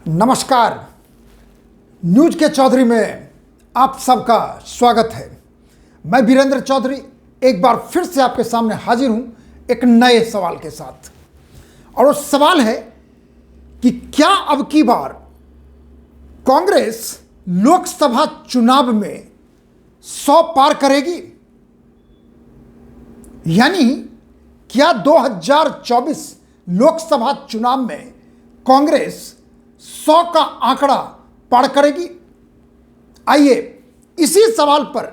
नमस्कार। न्यूज के चौधरी में आप सबका स्वागत है। मैं वीरेंद्र चौधरी एक बार फिर से आपके सामने हाजिर हूं एक नए सवाल के साथ। और वो सवाल है कि क्या अब की बार कांग्रेस लोकसभा चुनाव में 100 पार करेगी, यानी क्या 2024 लोकसभा चुनाव में कांग्रेस 100 का आंकड़ा पार करेगी? आइए इसी सवाल पर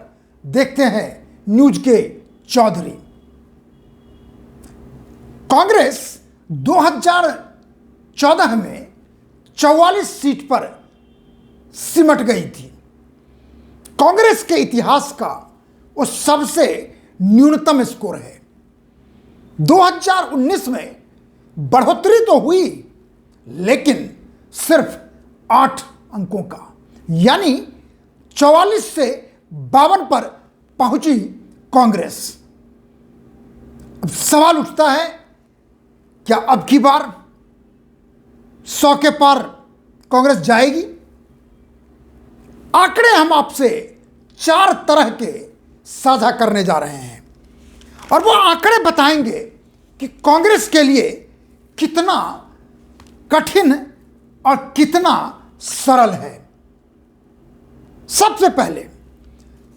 देखते हैं न्यूज के चौधरी। कांग्रेस 2014 में 44 सीट पर सिमट गई थी। कांग्रेस के इतिहास का वो सबसे न्यूनतम स्कोर है। 2019 में बढ़ोतरी तो हुई, लेकिन सिर्फ 8 अंकों का, यानी 44 से 52 पर पहुंची कांग्रेस। अब सवाल उठता है, क्या अब की बार 100 के पार कांग्रेस जाएगी? आंकड़े हम आपसे 4 तरह के साझा करने जा रहे हैं और वो आंकड़े बताएंगे कि कांग्रेस के लिए कितना कठिन और कितना सरल है। सबसे पहले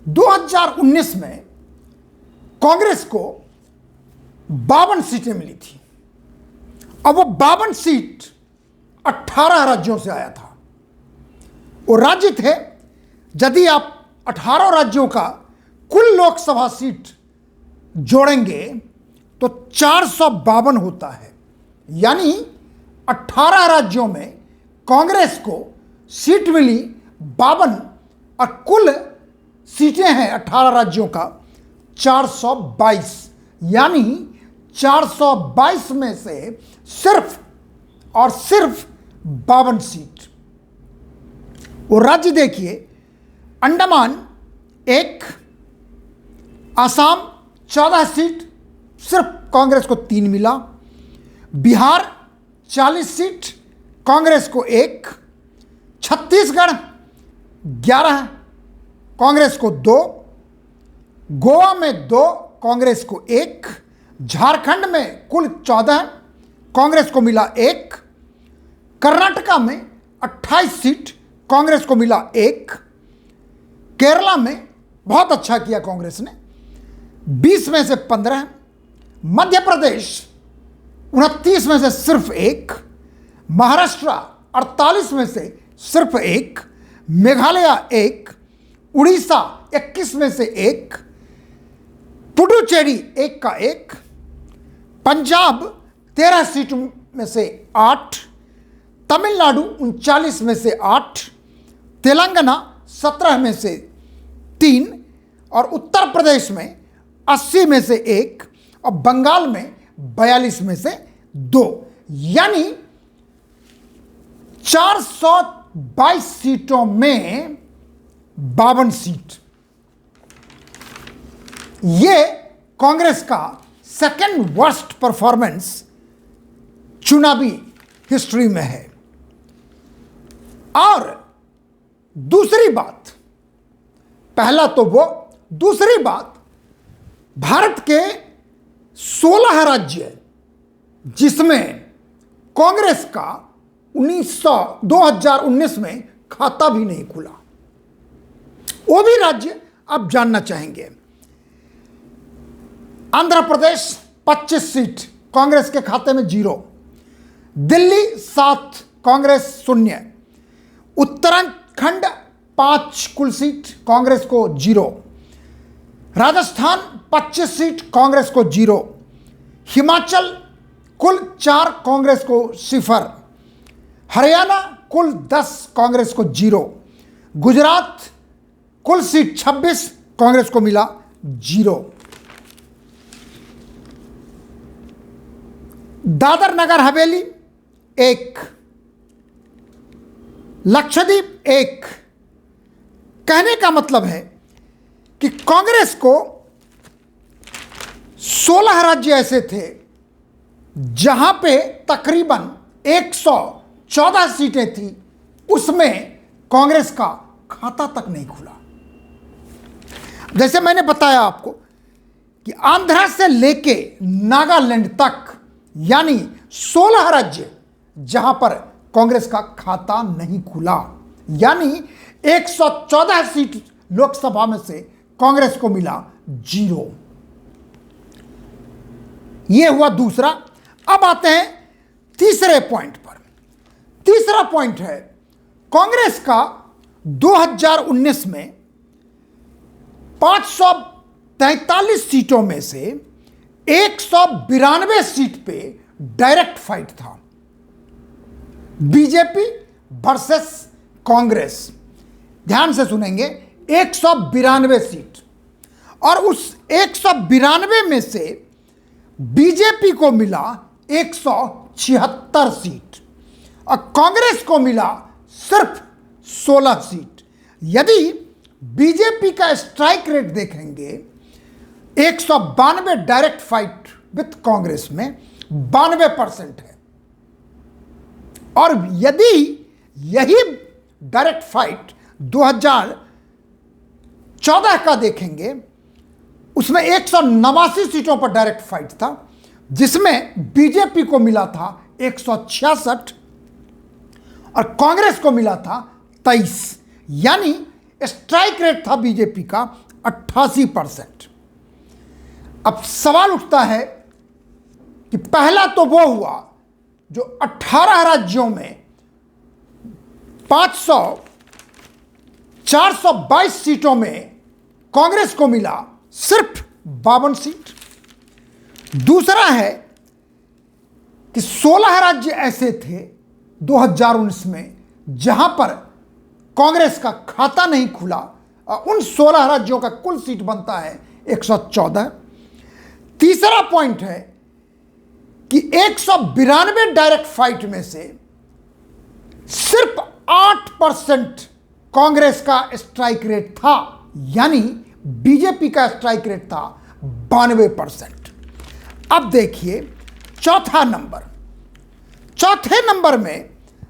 2019 में कांग्रेस को 52 सीटें मिली थी। अब वो 52 सीट 18 राज्यों से आया था। वो राज्य थे, यदि आप 18 राज्यों का कुल लोकसभा सीट जोड़ेंगे तो 452 होता है, यानी 18 राज्यों में कांग्रेस को सीट मिली 52 और कुल सीटें हैं 18 राज्यों का 422, यानी 422 में से सिर्फ और सिर्फ 52 सीट। वो राज्य देखिए, अंडमान 1, असम 14 सीट, सिर्फ कांग्रेस को 3 मिला। बिहार 40 सीट, कांग्रेस को 1। छत्तीसगढ़ 11, कांग्रेस को 2। गोवा में 2, कांग्रेस को 1। झारखंड में कुल 14, कांग्रेस को मिला 1। कर्नाटका में 28 सीट, कांग्रेस को मिला 1। केरला में बहुत अच्छा किया कांग्रेस ने, 20 में से 15। मध्य प्रदेश 29 में से सिर्फ 1। महाराष्ट्र 48 में से सिर्फ 1। मेघालय 1। उड़ीसा 21 में से 1। पुडुचेरी 1 का 1। पंजाब 13 सीट में से 8। तमिलनाडु 39 में से 8। तेलंगाना 17 में से 3 और उत्तर प्रदेश में 80 में से 1 और बंगाल में 42 में से 2, यानी 422 सीटों में 52 सीट। ये कांग्रेस का सेकेंड वर्स्ट परफॉर्मेंस चुनावी हिस्ट्री में है। और दूसरी बात, पहला तो वो, दूसरी बात, भारत के 16 राज्य जिसमें कांग्रेस का 2019 में खाता भी नहीं खुला, वो भी राज्य आप जानना चाहेंगे। आंध्र प्रदेश 25 सीट, कांग्रेस के खाते में 0। दिल्ली 7, कांग्रेस 0। उत्तराखंड 5 कुल सीट, कांग्रेस को 0। राजस्थान 25 सीट, कांग्रेस को 0। हिमाचल कुल 4, कांग्रेस को 0। हरियाणा कुल 10, कांग्रेस को 0। गुजरात कुल सीट 26, कांग्रेस को मिला 0। दादर नगर हवेली 1। लक्षद्वीप 1। कहने का मतलब है कि कांग्रेस को 16 राज्य ऐसे थे जहां पे तकरीबन 114 सीटें थी उसमें कांग्रेस का खाता तक नहीं खुला। जैसे मैंने बताया आपको कि आंध्र से लेके नागालैंड तक यानी 16 राज्य जहां पर कांग्रेस का खाता नहीं खुला, यानी 114 सीट लोकसभा में से कांग्रेस को मिला 0। यह हुआ दूसरा। अब आते हैं तीसरे पॉइंट पर। तीसरा पॉइंट है कांग्रेस का 2019 में 543 सीटों में से 192 सीट पे डायरेक्ट फाइट था, बीजेपी वर्सेस कांग्रेस। ध्यान से सुनेंगे, 192 सीट, और उस 192 में से बीजेपी को मिला 176 सीट और कांग्रेस को मिला सिर्फ 16 सीट। यदि बीजेपी का स्ट्राइक रेट देखेंगे 192 डायरेक्ट फाइट विथ कांग्रेस में 92% है, और यदि यही डायरेक्ट फाइट 2014 का देखेंगे उसमें 189 सीटों पर डायरेक्ट फाइट था, जिसमें बीजेपी को मिला था 166 और कांग्रेस को मिला था 23, यानी स्ट्राइक रेट था बीजेपी का 88%। अब सवाल उठता है कि पहला तो वो हुआ जो 18 राज्यों में 422 सीटों में कांग्रेस को मिला सिर्फ 52 सीट। दूसरा है कि 16 राज्य ऐसे थे 2019 में जहां पर कांग्रेस का खाता नहीं खुला, और उन 16 राज्यों का कुल सीट बनता है 114। तीसरा पॉइंट है कि 192 डायरेक्ट फाइट में से सिर्फ 8% कांग्रेस का स्ट्राइक रेट था, यानी बीजेपी का स्ट्राइक रेट था 92%। अब देखिए चौथा नंबर। चौथे नंबर में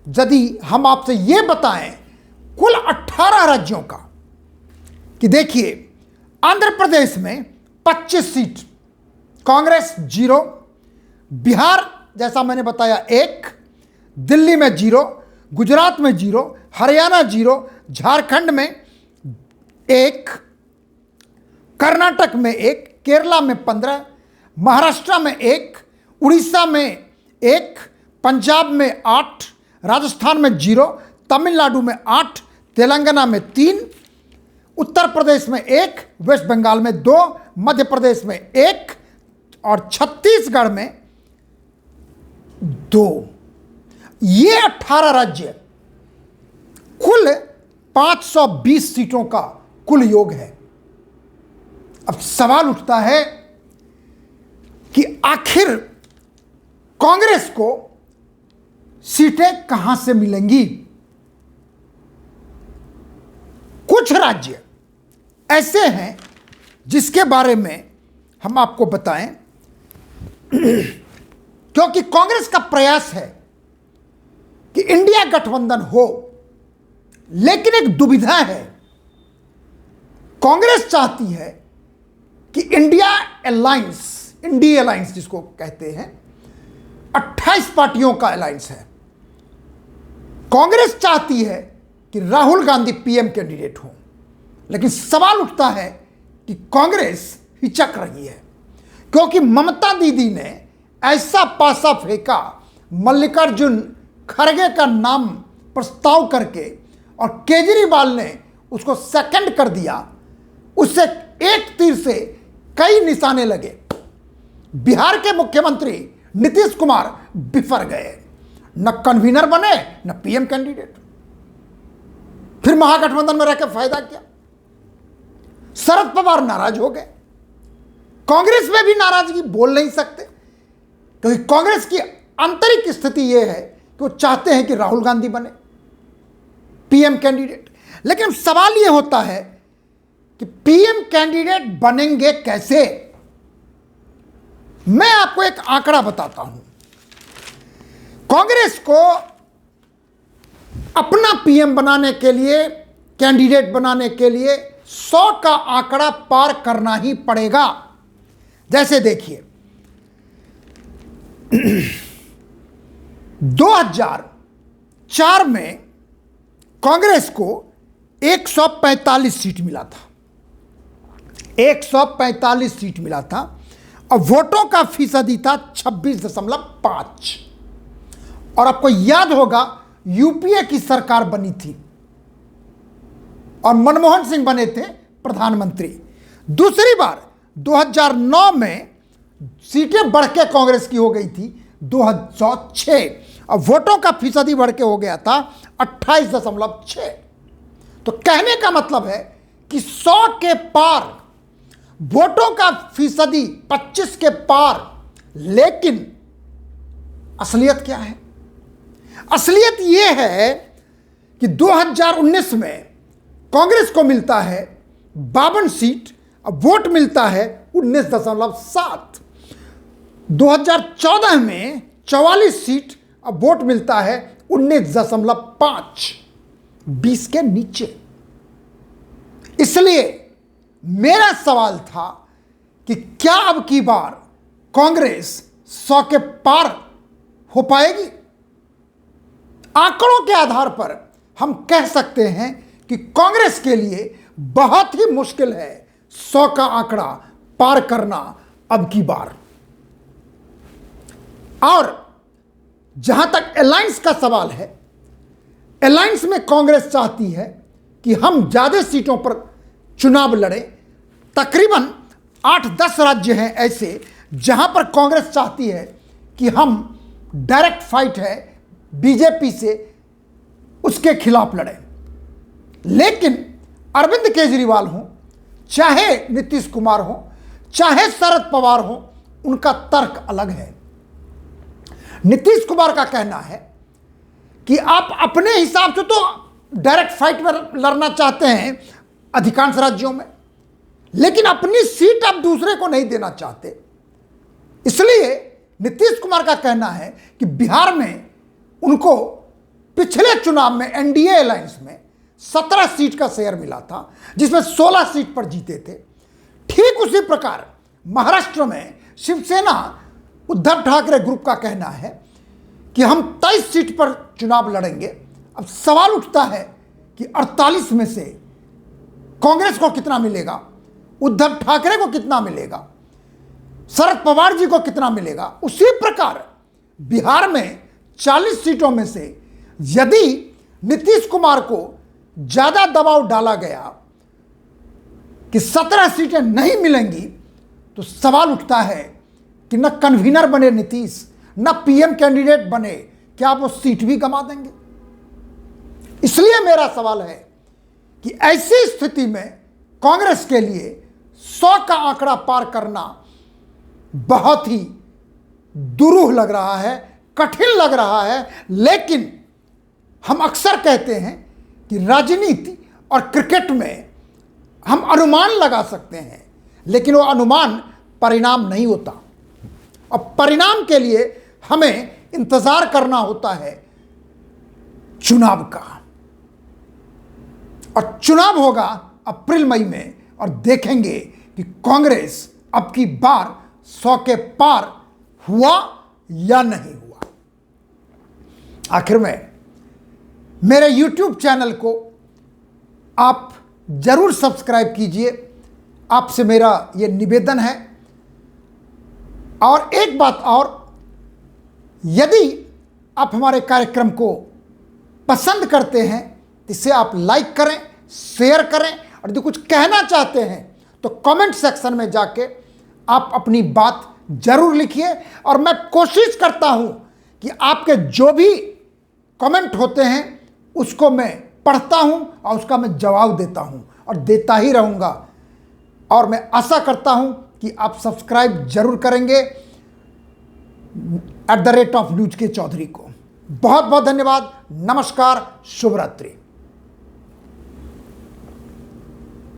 यदि हम आपसे यह बताएं कुल 18 राज्यों का, कि देखिए आंध्र प्रदेश में 25 सीट कांग्रेस 0, बिहार जैसा मैंने बताया 1, दिल्ली में 0, गुजरात में 0, हरियाणा 0, झारखंड में 1, कर्नाटक में 1, केरला में 15, महाराष्ट्र में 1, उड़ीसा में 1, पंजाब में 8, राजस्थान में 0, तमिलनाडु में 8, तेलंगाना में 3, उत्तर प्रदेश में 1, वेस्ट बंगाल में 2, मध्य प्रदेश में 1 और छत्तीसगढ़ में 2। ये 18 राज्य कुल 520 सीटों का कुल योग है। अब सवाल उठता है कि आखिर कांग्रेस को सीटें कहां से मिलेंगी। कुछ राज्य ऐसे हैं जिसके बारे में हम आपको बताएं, क्योंकि कांग्रेस का प्रयास है कि इंडिया गठबंधन हो, लेकिन एक दुविधा है। कांग्रेस चाहती है कि इंडिया अलायंस जिसको कहते हैं 28 पार्टियों का अलायंस है। कांग्रेस चाहती है कि राहुल गांधी पीएम कैंडिडेट हो, लेकिन सवाल उठता है कि कांग्रेस हिचक रही है, क्योंकि ममता दीदी ने ऐसा पासा फेंका मल्लिकार्जुन खड़गे का नाम प्रस्ताव करके, और केजरीवाल ने उसको सेकंड कर दिया। उससे एक तीर से कई निशाने लगे। बिहार के मुख्यमंत्री नीतीश कुमार बिफर गए, न कन्वीनर बने न पीएम कैंडिडेट। फिर महागठबंधन में रहकर फायदा क्या। शरद पवार नाराज हो गए। कांग्रेस में भी नाराजगी बोल नहीं सकते, क्योंकि कांग्रेस की आंतरिक स्थिति यह है कि वो चाहते हैं कि राहुल गांधी बने पीएम कैंडिडेट। लेकिन सवाल यह होता है कि पीएम कैंडिडेट बनेंगे कैसे। मैं आपको एक आंकड़ा बताता हूं। कांग्रेस को अपना पीएम बनाने के लिए, कैंडिडेट बनाने के लिए 100 का आंकड़ा पार करना ही पड़ेगा। जैसे देखिए 2004 में कांग्रेस को 145 सीट मिला था, 145 सीट मिला था और वोटों का फीसदी था 26.5। और आपको याद होगा यूपीए की सरकार बनी थी और मनमोहन सिंह बने थे प्रधानमंत्री। दूसरी बार 2009 में सीटें बढ़ के कांग्रेस की हो गई थी 206 और वोटों का फीसदी बढ़ के हो गया था 28.6। तो कहने का मतलब है कि 100 के पार, वोटों का फीसदी 25 के पार। लेकिन असलियत क्या है? असलियत यह है कि 2019 में कांग्रेस को मिलता है 52 सीट और वोट मिलता है 19.7। 2014 में 44 सीट और वोट मिलता है 19.5, 20 के नीचे। इसलिए मेरा सवाल था कि क्या अब की बार कांग्रेस 100 के पार हो पाएगी? आंकड़ों के आधार पर हम कह सकते हैं कि कांग्रेस के लिए बहुत ही मुश्किल है 100 का आंकड़ा पार करना अब की बार। और जहां तक अलायंस का सवाल है, अलायंस में कांग्रेस चाहती है कि हम ज्यादा सीटों पर चुनाव लड़ें। तकरीबन 8-10 राज्य हैं ऐसे जहां पर कांग्रेस चाहती है कि हम डायरेक्ट फाइट है बीजेपी से, उसके खिलाफ लड़ें। लेकिन अरविंद केजरीवाल हो, चाहे नीतीश कुमार हो, चाहे शरद पवार हो, उनका तर्क अलग है। नीतीश कुमार का कहना है कि आप अपने हिसाब से तो डायरेक्ट फाइट में लड़ना चाहते हैं अधिकांश राज्यों में, लेकिन अपनी सीट आप दूसरे को नहीं देना चाहते। इसलिए नीतीश कुमार का कहना है कि बिहार में उनको पिछले चुनाव में एनडीए अलायंस में 17 सीट का शेयर मिला था, जिसमें 16 सीट पर जीते थे। ठीक उसी प्रकार महाराष्ट्र में शिवसेना उद्धव ठाकरे ग्रुप का कहना है कि हम 23 सीट पर चुनाव लड़ेंगे। अब सवाल उठता है कि 48 में से कांग्रेस को कितना मिलेगा, उद्धव ठाकरे को कितना मिलेगा, शरद पवार जी को कितना मिलेगा। उसी प्रकार बिहार में 40 सीटों में से यदि नीतीश कुमार को ज्यादा दबाव डाला गया कि 17 सीटें नहीं मिलेंगी, तो सवाल उठता है कि न कन्वीनर बने नीतीश, न पीएम कैंडिडेट बने, क्या वो सीट भी गंवा देंगे? इसलिए मेरा सवाल है कि ऐसी स्थिति में कांग्रेस के लिए 100 का आंकड़ा पार करना बहुत ही दुरूह लग रहा है, कठिन लग रहा है। लेकिन हम अक्सर कहते हैं कि राजनीति और क्रिकेट में हम अनुमान लगा सकते हैं, लेकिन वो अनुमान परिणाम नहीं होता और परिणाम के लिए हमें इंतजार करना होता है चुनाव का। और चुनाव होगा अप्रैल मई में और देखेंगे कि कांग्रेस अब की बार 100 के पार हुआ या नहीं हुआ। आखिर में मेरे YouTube चैनल को आप जरूर सब्सक्राइब कीजिए, आपसे मेरा ये निवेदन है। और एक बात और, यदि आप हमारे कार्यक्रम को पसंद करते हैं तो इसे आप लाइक करें, शेयर करें, और यदि कुछ कहना चाहते हैं तो कमेंट सेक्शन में जाके आप अपनी बात जरूर लिखिए। और मैं कोशिश करता हूं कि आपके जो भी कमेंट होते हैं उसको मैं पढ़ता हूं और उसका मैं जवाब देता हूं और देता ही रहूंगा। और मैं आशा करता हूं कि आप सब्सक्राइब जरूर करेंगे @न्यूज के चौधरी को। बहुत बहुत धन्यवाद। नमस्कार, शुभ रात्रि।